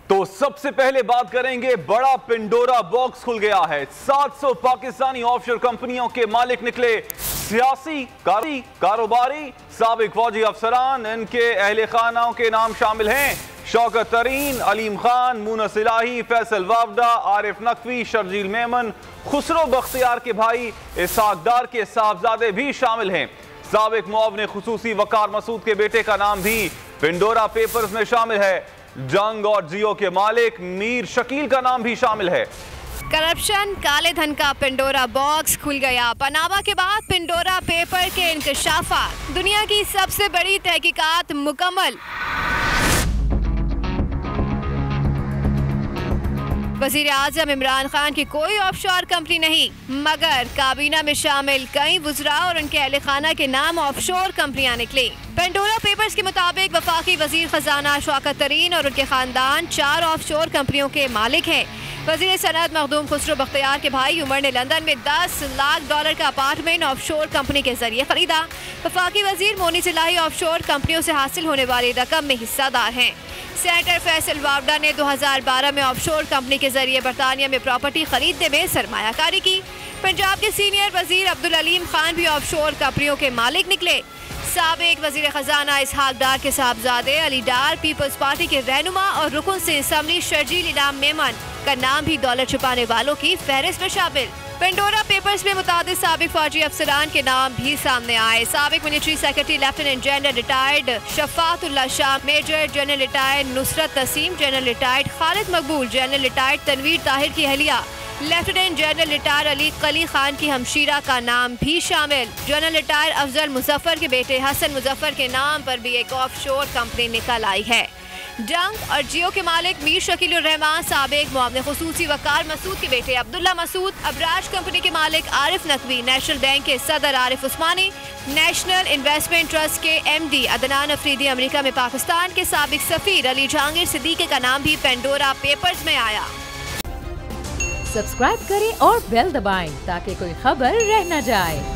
तो सबसे पहले बात करेंगे, बड़ा पिंडोरा बॉक्स खुल गया है। 700 पाकिस्तानी ऑफशोर कंपनियों के मालिक निकले सियासी, कारोबारी, साबिक फौजी अफसरान। इनके अहले खानाओं के नाम शामिल हैं शौकत तरीन, अलीम खान, मुनस इलाही, फैसल वावडा, आरिफ नकवी, शर्जील मेमन, खुसरो बख्तियार के भाई इसहाक डार के साहबजादे भी शामिल हैं। साबिक मुआविन खुसूसी वकार मसूद के बेटे का नाम भी पिंडोरा पेपर्स में शामिल है। जंग और जियो के मालिक मीर शकील का नाम भी शामिल है। करप्शन, काले धन का पिंडोरा बॉक्स खुल गया। पनामा के बाद पिंडोरा पेपर के इंकशाफात, दुनिया की सबसे बड़ी तहकीकात मुकम्मल। वज़ीर आज़म इमरान खान की कोई ऑफशोर कंपनी नहीं, मगर काबीना में शामिल कई वुज़रा और उनके अहले खाना के नाम ऑफशोर कंपनियां निकली। पेंडोरा पेपर्स के मुताबिक वफाकी वज़ीर खजाना शौकत तरीन और उनके खानदान 4 ऑफशोर कंपनियों के मालिक हैं। वज़ीर सनअत मखदूम खुसरो बख्तियार के भाई उमर ने लंदन में $10 लाख का अपार्टमेंट ऑफशोर कंपनी के जरिए खरीदा। वफाकी वज़ीर मोनिस इलाही ऑफशोर कंपनियों से हासिल होने वाली रकम में हिस्सादार हैं। सेनेटर फैसल वावडा ने 2012 में ऑफशोर कंपनी के जरिए बरतानिया में प्रॉपर्टी खरीदने में सरमायाकारी की। पंजाब के सीनियर वजीर अब्दुल अलीम खान भी ऑफशोर कंपनियों के मालिक निकले। साबिक वजीर खजाना इसहाक डार के साहबजादे अली डार पीपल्स पार्टी के रहनुमा और रुकन से असम्बली शर्जील इनाम मेमन का नाम भी दौलत छुपाने वालों की फहरिस्त में शामिल। पेंडोरा पेपर्स में मुतादिद साबिक फौजी अफसरान के नाम भी सामने आए। साबिक military secretary lieutenant general retired Shafatullah Shah, major general retired Nusrat Taseem, general retired Khalid Maqbool, general retired Tanveer Tahir की अहलिया, lieutenant general retire Ali Kali Khan की हमशीरा का नाम भी शामिल। जनरल रिटायर अफजल मुजफ्फर के बेटे हसन मुजफ्फर के नाम पर भी एक ऑफशोर कंपनी निकल आई है। जंग और जियो के मालिक मीर शकील रहमान, साबिक मुआविन खुसूसी वकार मसूद के बेटे अब्दुल्ला मसूद, अबराज कंपनी के मालिक आरिफ नकवी, नेशनल बैंक के सदर आरिफ उस्मानी, नेशनल इन्वेस्टमेंट ट्रस्ट के MD अदनान अफरीदी, अमेरिका में पाकिस्तान के साबिक सफीर अली जहांगीर सिद्दीकी का नाम भी पेंडोरा पेपर्स में आया। सब्सक्राइब करें और बेल दबाएं ताकि कोई खबर रह न जाए।